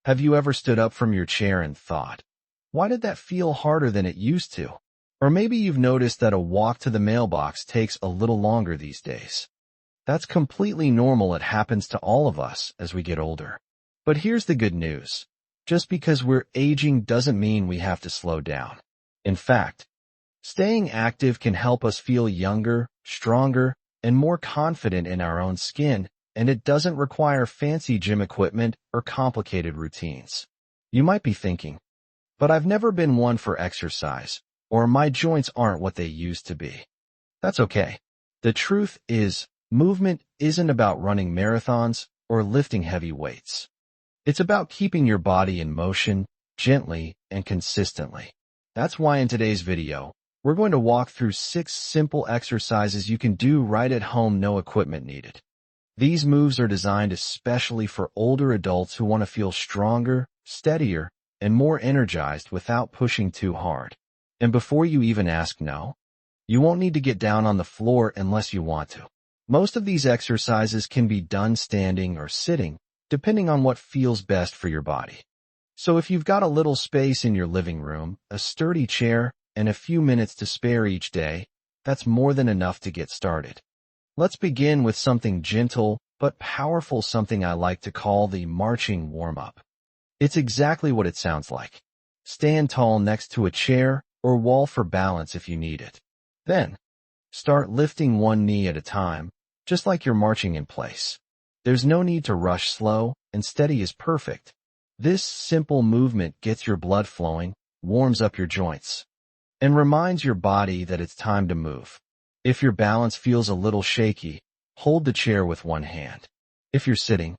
Have you ever stood up from your chair and thought, why did that feel harder than it used to? Or maybe you've noticed that a walk to the mailbox takes a little longer these days. That's completely normal. It happens to all of us as we get older. But here's the good news. Just because we're aging doesn't mean we have to slow down. In fact, staying active can help us feel younger, stronger, and more confident in our own skin, and it doesn't require fancy gym equipment or complicated routines. You might be thinking, but I've never been one for exercise, or my joints aren't what they used to be. That's okay. The truth is, movement isn't about running marathons or lifting heavy weights. It's about keeping your body in motion, gently and consistently. That's why in today's video, we're going to walk through 6 simple exercises you can do right at home, no equipment needed. These moves are designed especially for older adults who want to feel stronger, steadier, and more energized without pushing too hard. And before you even ask, no, you won't need to get down on the floor unless you want to. Most of these exercises can be done standing or sitting, depending on what feels best for your body. So if you've got a little space in your living room, a sturdy chair, and a few minutes to spare each day, that's more than enough to get started. Let's begin with something gentle but powerful, something I like to call the marching warm-up. It's exactly what it sounds like. Stand tall next to a chair or wall for balance if you need it. Then, start lifting one knee at a time, just like you're marching in place. There's no need to rush. Slow and steady is perfect. This simple movement gets your blood flowing, warms up your joints, and reminds your body that it's time to move. If your balance feels a little shaky, hold the chair with one hand. If you're sitting,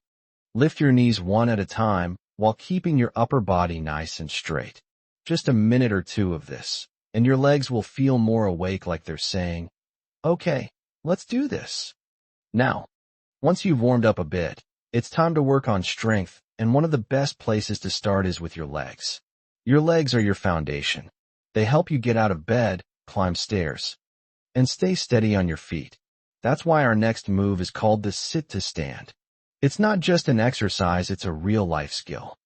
lift your knees one at a time while keeping your upper body nice and straight. Just a minute or two of this, and your legs will feel more awake, like they're saying, okay, let's do this. Now, once you've warmed up a bit, it's time to work on strength, and one of the best places to start is with your legs. Your legs are your foundation. They help you get out of bed, climb stairs, and stay steady on your feet. That's why our next move is called the sit to stand. It's not just an exercise, it's a real-life skill.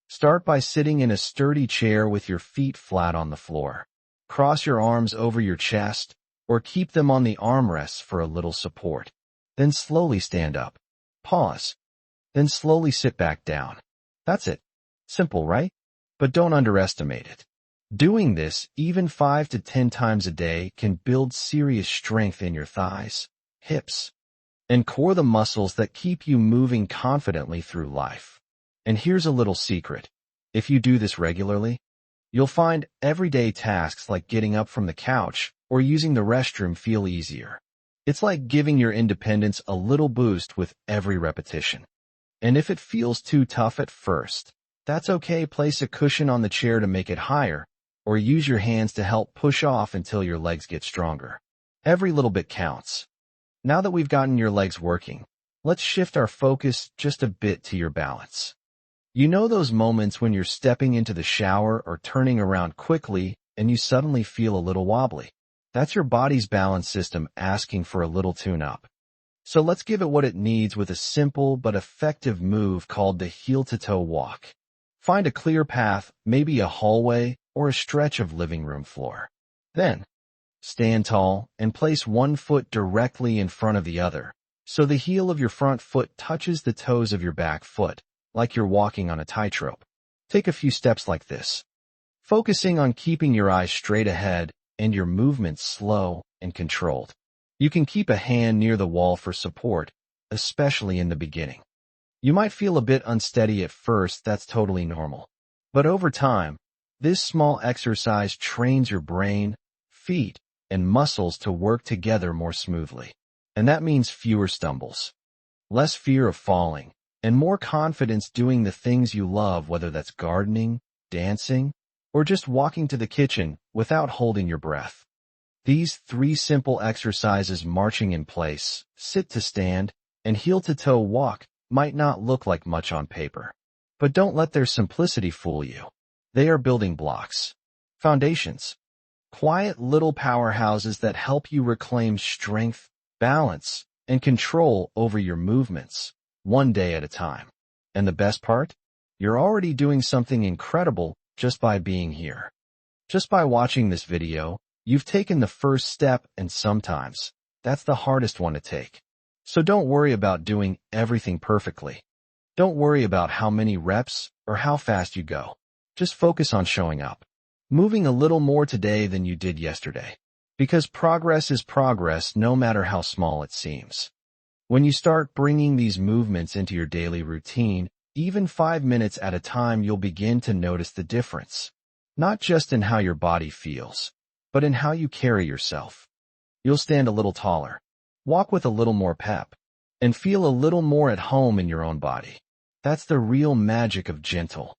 Start by sitting in a sturdy chair with your feet flat on the floor. Cross your arms over your chest, or keep them on the armrests for a little support. Then slowly stand up. Pause. Then slowly sit back down. That's it. Simple, right? But don't underestimate it. Doing this even 5 to 10 times a day can build serious strength in your thighs, hips, and core, the muscles that keep you moving confidently through life. And here's a little secret. If you do this regularly, you'll find everyday tasks like getting up from the couch or using the restroom feel easier. It's like giving your independence a little boost with every repetition. And if it feels too tough at first, that's okay. Place a cushion on the chair to make it higher, or use your hands to help push off until your legs get stronger. Every little bit counts. Now that we've gotten your legs working, let's shift our focus just a bit to your balance. You know those moments when you're stepping into the shower or turning around quickly and you suddenly feel a little wobbly? That's your body's balance system asking for a little tune-up. So let's give it what it needs with a simple but effective move called the heel-to-toe walk. Find a clear path, maybe a hallway or a stretch of living room floor. Then, stand tall and place one foot directly in front of the other, so the heel of your front foot touches the toes of your back foot, like you're walking on a tightrope. Take a few steps like this, focusing on keeping your eyes straight ahead and your movements slow and controlled. You can keep a hand near the wall for support, especially in the beginning. You might feel a bit unsteady at first. That's totally normal. But over time, this small exercise trains your brain, feet, and muscles to work together more smoothly. And that means fewer stumbles, less fear of falling, and more confidence doing the things you love, whether that's gardening, dancing, or just walking to the kitchen without holding your breath. These 3 simple exercises, marching in place, sit to stand, and heel-to-toe walk, might not look like much on paper. But don't let their simplicity fool you. They are building blocks, foundations, quiet little powerhouses that help you reclaim strength, balance, and control over your movements, one day at a time. And the best part? You're already doing something incredible just by being here. Just by watching this video, you've taken the first step, and sometimes that's the hardest one to take. So don't worry about doing everything perfectly. Don't worry about how many reps or how fast you go. Just focus on showing up. Moving a little more today than you did yesterday. Because progress is progress no matter how small it seems. When you start bringing these movements into your daily routine, even 5 minutes at a time, you'll begin to notice the difference. Not just in how your body feels, but in how you carry yourself. You'll stand a little taller, walk with a little more pep, and feel a little more at home in your own body. That's the real magic of gentle,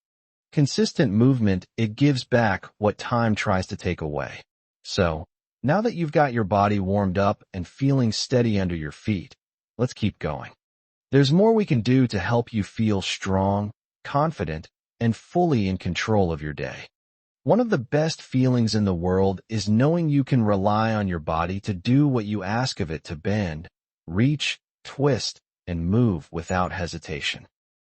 consistent movement. It gives back what time tries to take away. So, now that you've got your body warmed up and feeling steady under your feet, let's keep going. There's more we can do to help you feel strong, confident, and fully in control of your day. One of the best feelings in the world is knowing you can rely on your body to do what you ask of it, to bend, reach, twist, and move without hesitation.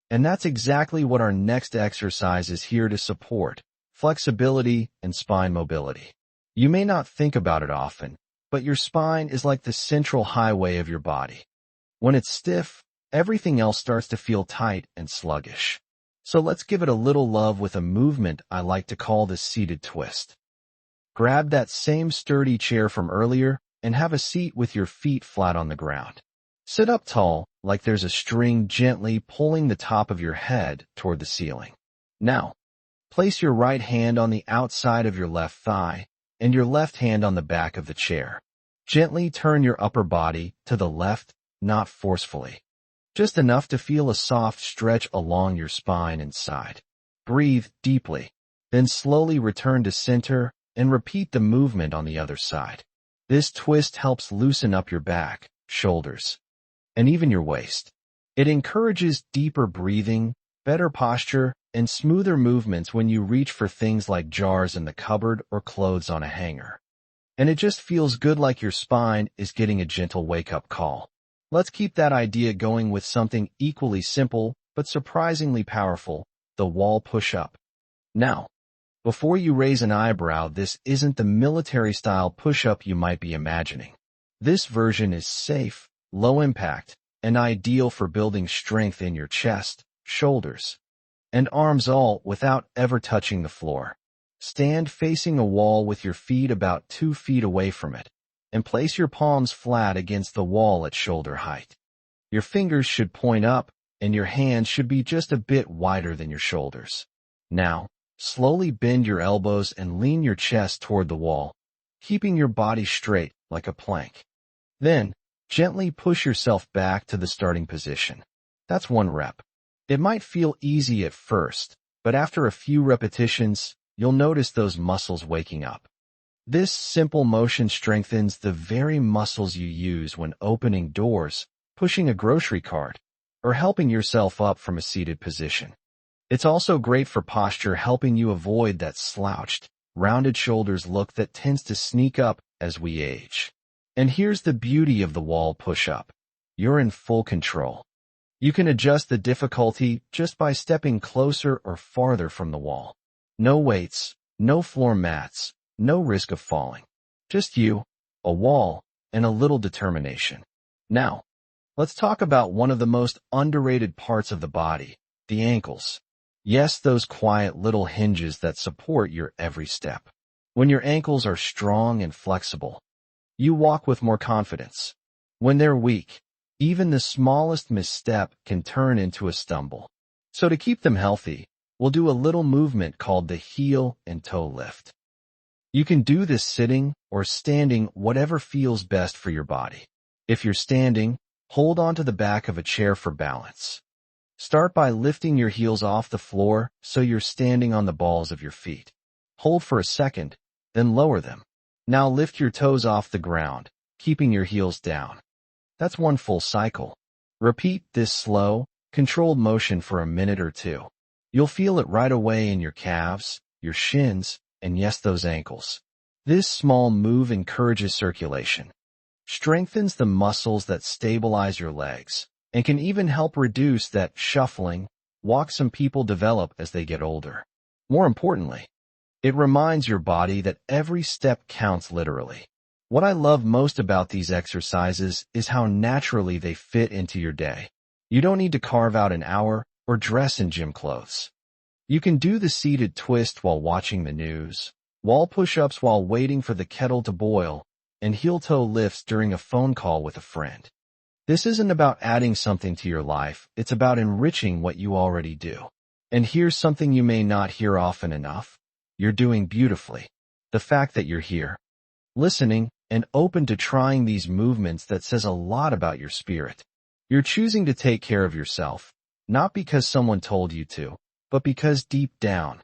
And that's exactly what our next exercise is here to support: flexibility and spine mobility. You may not think about it often, but your spine is like the central highway of your body. When it's stiff, everything else starts to feel tight and sluggish. So let's give it a little love with a movement I like to call the seated twist. Grab that same sturdy chair from earlier and have a seat with your feet flat on the ground. Sit up tall, like there's a string gently pulling the top of your head toward the ceiling. Now, place your right hand on the outside of your left thigh and your left hand on the back of the chair. Gently turn your upper body to the left, not forcefully. Just enough to feel a soft stretch along your spine and side. Breathe deeply, then slowly return to center and repeat the movement on the other side. This twist helps loosen up your back, shoulders, and even your waist. It encourages deeper breathing, better posture, and smoother movements when you reach for things like jars in the cupboard or clothes on a hanger. And it just feels good, like your spine is getting a gentle wake-up call. Let's keep that idea going with something equally simple but surprisingly powerful: the wall push-up. Now, before you raise an eyebrow, this isn't the military-style push-up you might be imagining. This version is safe, low impact, and ideal for building strength in your chest, shoulders, and arms, all without ever touching the floor. Stand facing a wall with your feet about 2 feet away from it, and place your palms flat against the wall at shoulder height. Your fingers should point up, and your hands should be just a bit wider than your shoulders. Now, slowly bend your elbows and lean your chest toward the wall, keeping your body straight like a plank. Then, gently push yourself back to the starting position. That's 1 rep. It might feel easy at first, but after a few repetitions, you'll notice those muscles waking up. This simple motion strengthens the very muscles you use when opening doors, pushing a grocery cart, or helping yourself up from a seated position. It's also great for posture, helping you avoid that slouched, rounded shoulders look that tends to sneak up as we age. And here's the beauty of the wall push-up: you're in full control. You can adjust the difficulty just by stepping closer or farther from the wall. No weights, no floor mats, no risk of falling. Just you, a wall, and a little determination. Now, let's talk about one of the most underrated parts of the body: the ankles. Yes, those quiet little hinges that support your every step. When your ankles are strong and flexible, you walk with more confidence. When they're weak, even the smallest misstep can turn into a stumble. So to keep them healthy, we'll do a little movement called the heel and toe lift. You can do this sitting or standing, whatever feels best for your body. If you're standing, hold onto the back of a chair for balance. Start by lifting your heels off the floor so you're standing on the balls of your feet. Hold for a second, then lower them. Now lift your toes off the ground, keeping your heels down. That's 1 full cycle. Repeat this slow, controlled motion for a minute or 2. You'll feel it right away in your calves, your shins, and yes, those ankles. This small move encourages circulation, strengthens the muscles that stabilize your legs, and can even help reduce that shuffling, walks some people develop as they get older. More importantly, it reminds your body that every step counts literally. What I love most about these exercises is how naturally they fit into your day. You don't need to carve out an hour or dress in gym clothes. You can do the seated twist while watching the news, wall push-ups while waiting for the kettle to boil, and heel-toe lifts during a phone call with a friend. This isn't about adding something to your life, it's about enriching what you already do. And here's something you may not hear often enough. You're doing beautifully. The fact that you're here, listening, and open to trying these movements that says a lot about your spirit. You're choosing to take care of yourself, not because someone told you to, but because deep down,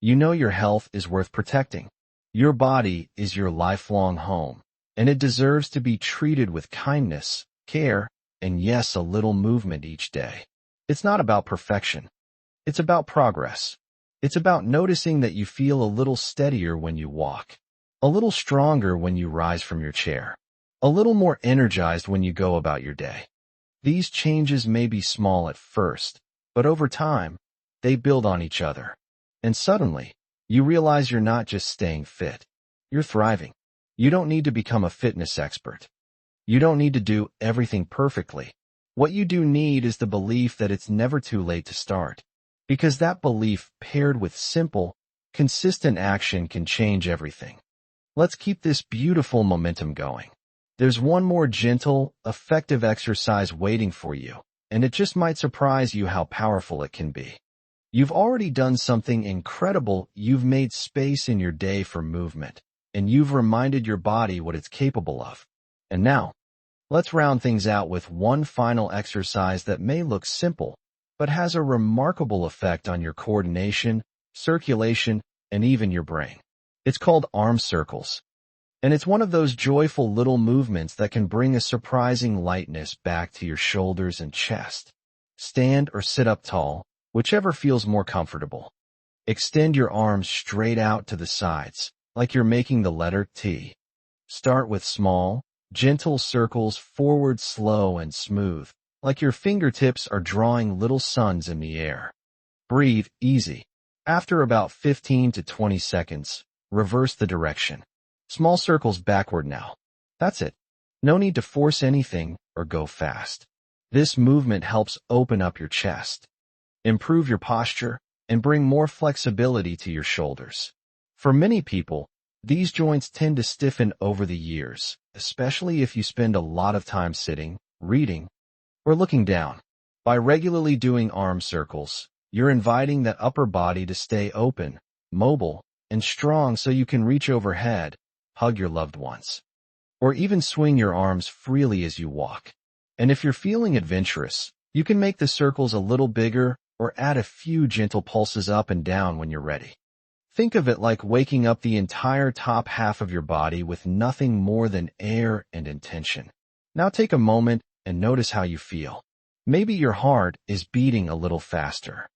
you know your health is worth protecting. Your body is your lifelong home, and it deserves to be treated with kindness, care, and yes, a little movement each day. It's not about perfection. It's about progress. It's about noticing that you feel a little steadier when you walk, a little stronger when you rise from your chair, a little more energized when you go about your day. These changes may be small at first, but over time, they build on each other. And suddenly, you realize you're not just staying fit. You're thriving. You don't need to become a fitness expert. You don't need to do everything perfectly. What you do need is the belief that it's never too late to start. Because that belief paired with simple, consistent action can change everything. Let's keep this beautiful momentum going. There's one more gentle, effective exercise waiting for you, and it just might surprise you how powerful it can be. You've already done something incredible. You've made space in your day for movement, and you've reminded your body what it's capable of. And now, let's round things out with one final exercise that may look simple, but has a remarkable effect on your coordination, circulation, and even your brain. It's called arm circles. And it's one of those joyful little movements that can bring a surprising lightness back to your shoulders and chest. Stand or sit up tall, whichever feels more comfortable. Extend your arms straight out to the sides, like you're making the letter T. Start with small, gentle circles forward, slow and smooth, like your fingertips are drawing little suns in the air. Breathe easy. After about 15 to 20 seconds, reverse the direction. Small circles backward now. That's it. No need to force anything or go fast. This movement helps open up your chest, improve your posture, and bring more flexibility to your shoulders. For many people, these joints tend to stiffen over the years, especially if you spend a lot of time sitting, reading, or looking down. By regularly doing arm circles, you're inviting that upper body to stay open, mobile, and strong so you can reach overhead, hug your loved ones, or even swing your arms freely as you walk. And if you're feeling adventurous, you can make the circles a little bigger or add a few gentle pulses up and down when you're ready. Think of it like waking up the entire top half of your body with nothing more than air and intention. Now take a moment and notice how you feel. Maybe your heart is beating a little faster.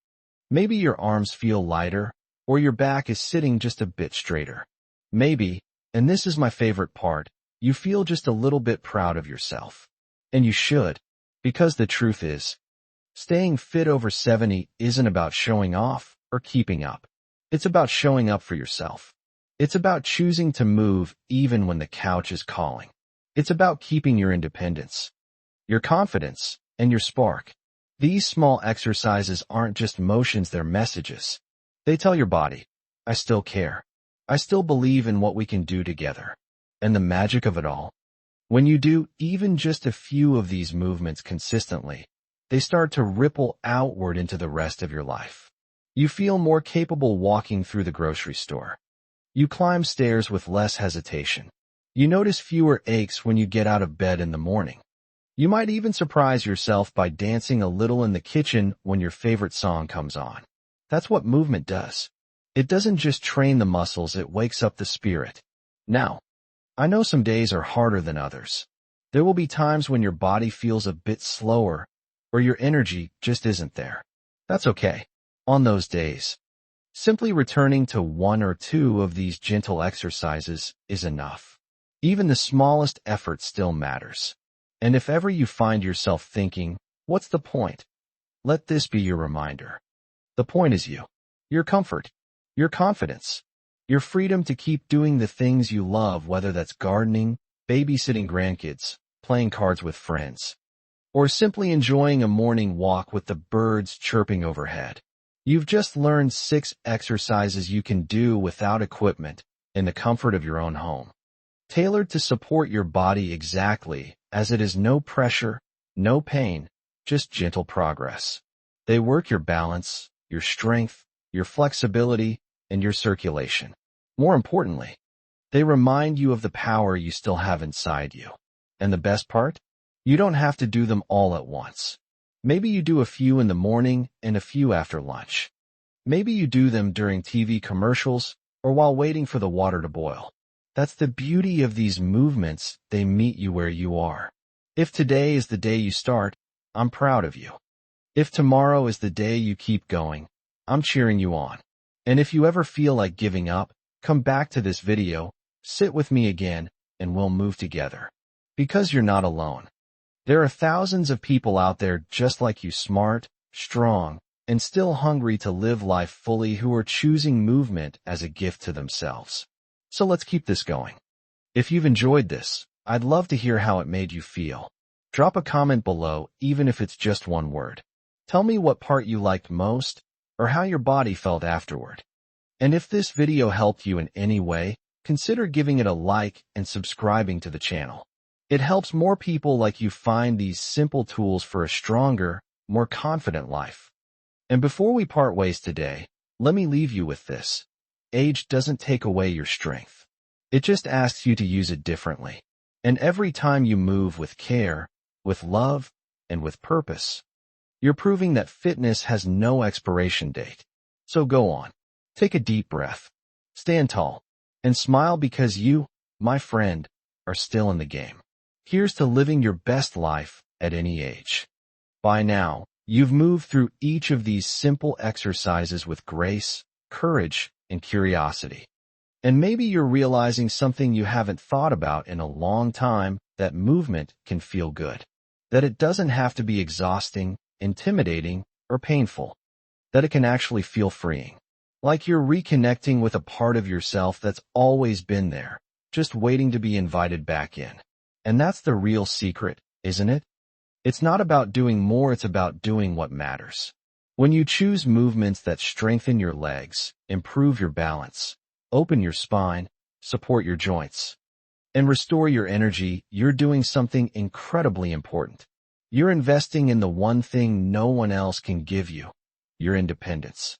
Maybe your arms feel lighter, or your back is sitting just a bit straighter. Maybe, and this is my favorite part, you feel just a little bit proud of yourself. And you should, because the truth is, staying fit over 70 isn't about showing off or keeping up. It's about showing up for yourself. It's about choosing to move even when the couch is calling. It's about keeping your independence, your confidence, and your spark. These small exercises aren't just motions, they're messages. They tell your body, I still care. I still believe in what we can do together. And the magic of it all, when you do even just a few of these movements consistently, they start to ripple outward into the rest of your life. You feel more capable walking through the grocery store. You climb stairs with less hesitation. You notice fewer aches when you get out of bed in the morning. You might even surprise yourself by dancing a little in the kitchen when your favorite song comes on. That's what movement does. It doesn't just train the muscles, it wakes up the spirit. Now, I know some days are harder than others. There will be times when your body feels a bit slower, or your energy just isn't there. That's okay. On those days, simply returning to one or two of these gentle exercises is enough. Even the smallest effort still matters. And if ever you find yourself thinking, what's the point? let this be your reminder. The point is you, your comfort, your confidence, your freedom to keep doing the things you love, whether that's gardening, babysitting grandkids, playing cards with friends, or simply enjoying a morning walk with the birds chirping overhead. You've just learned 6 exercises you can do without equipment in the comfort of your own home, tailored to support your body exactly as it is. No pressure, no pain, just gentle progress. They work your balance, your strength, your flexibility, and your circulation. More importantly, they remind you of the power you still have inside you. And the best part? You don't have to do them all at once. Maybe you do a few in the morning and a few after lunch. Maybe you do them during TV commercials or while waiting for the water to boil. That's the beauty of these movements. They meet you where you are. If today is the day you start, I'm proud of you. If tomorrow is the day you keep going, I'm cheering you on. And if you ever feel like giving up, come back to this video, sit with me again, and we'll move together. Because you're not alone. There are thousands of people out there just like you, smart, strong, and still hungry to live life fully, who are choosing movement as a gift to themselves. So let's keep this going. If you've enjoyed this, I'd love to hear how it made you feel. Drop a comment below, even if it's just one word. Tell me what part you liked most, or how your body felt afterward. And if this video helped you in any way, consider giving it a like and subscribing to the channel. It helps more people like you find these simple tools for a stronger, more confident life. And before we part ways today, let me leave you with this. Age doesn't take away your strength. It just asks you to use it differently. And every time you move with care, with love, and with purpose, you're proving that fitness has no expiration date. So go on. Take a deep breath. Stand tall. And smile, because you, my friend, are still in the game. Here's to living your best life at any age. By now, you've moved through each of these simple exercises with grace, courage, and curiosity. And maybe you're realizing something you haven't thought about in a long time, that movement can feel good. That it doesn't have to be exhausting, intimidating, or painful. That it can actually feel freeing. Like you're reconnecting with a part of yourself that's always been there, just waiting to be invited back in. And that's the real secret, isn't it? It's not about doing more, it's about doing what matters. When you choose movements that strengthen your legs, improve your balance, open your spine, support your joints, and restore your energy, you're doing something incredibly important. You're investing in the one thing no one else can give you, your independence.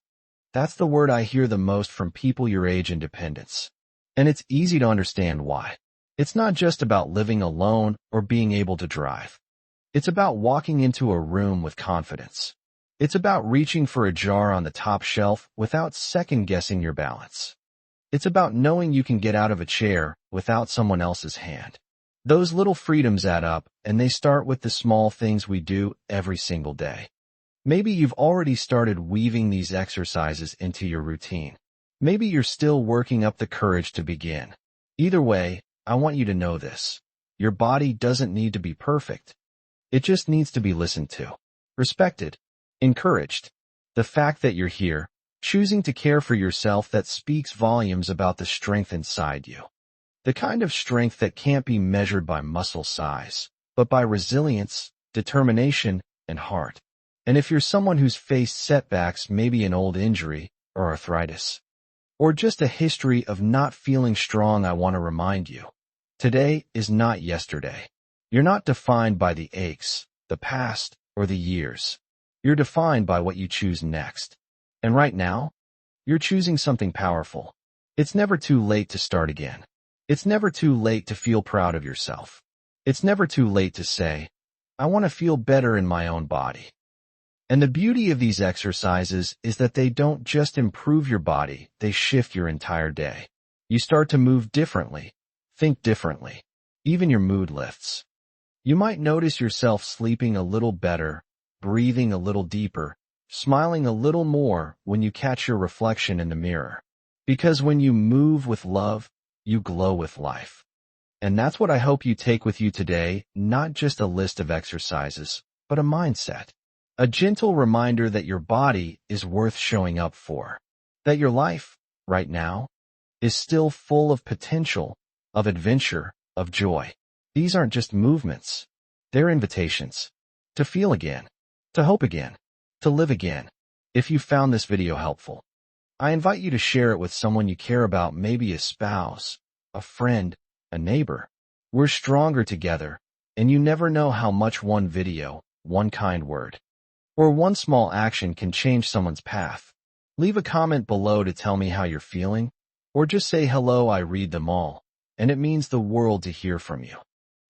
That's the word I hear the most from people your age: independence. And it's easy to understand why. It's not just about living alone or being able to drive. It's about walking into a room with confidence. It's about reaching for a jar on the top shelf without second-guessing your balance. It's about knowing you can get out of a chair without someone else's hand. Those little freedoms add up, and they start with the small things we do every single day. Maybe you've already started weaving these exercises into your routine. Maybe you're still working up the courage to begin. Either way, I want you to know this. Your body doesn't need to be perfect. It just needs to be listened to, respected, encouraged. The fact that you're here, choosing to care for yourself, that speaks volumes about the strength inside you. The kind of strength that can't be measured by muscle size, but by resilience, determination, and heart. And if you're someone who's faced setbacks, maybe an old injury or arthritis, or just a history of not feeling strong, I want to remind you. Today is not yesterday. You're not defined by the aches, the past, or the years. You're defined by what you choose next. And right now, you're choosing something powerful. It's never too late to start again. It's never too late to feel proud of yourself. It's never too late to say, I want to feel better in my own body. And the beauty of these exercises is that they don't just improve your body, they shift your entire day. You start to move differently, think differently. Even your mood lifts. You might notice yourself sleeping a little better, breathing a little deeper, smiling a little more when you catch your reflection in the mirror. Because when you move with love, you glow with life. And that's what I hope you take with you today, not just a list of exercises, but a mindset. A gentle reminder that your body is worth showing up for. That your life, right now, is still full of potential, of adventure, of joy. These aren't just movements. They're invitations. To feel again. To hope again. To live again. If you found this video helpful, I invite you to share it with someone you care about, maybe a spouse, a friend, a neighbor. We're stronger together, and you never know how much one video, one kind word, or one small action can change someone's path. Leave a comment below to tell me how you're feeling, or just say hello. I read them all, and it means the world to hear from you.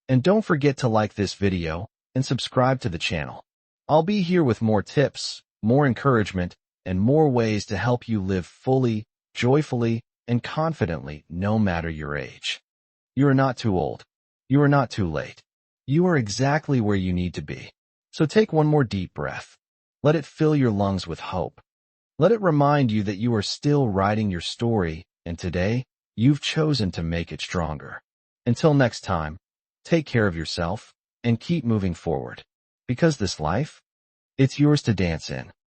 And don't forget to like this video and subscribe to the channel. I'll be here with more tips, more encouragement, and more ways to help you live fully, joyfully, and confidently, no matter your age. You are not too old. You are not too late. You are exactly where you need to be. So take one more deep breath. Let it fill your lungs with hope. Let it remind you that you are still writing your story, and today, you've chosen to make it stronger. Until next time, take care of yourself and keep moving forward. Because this life, it's yours to dance in.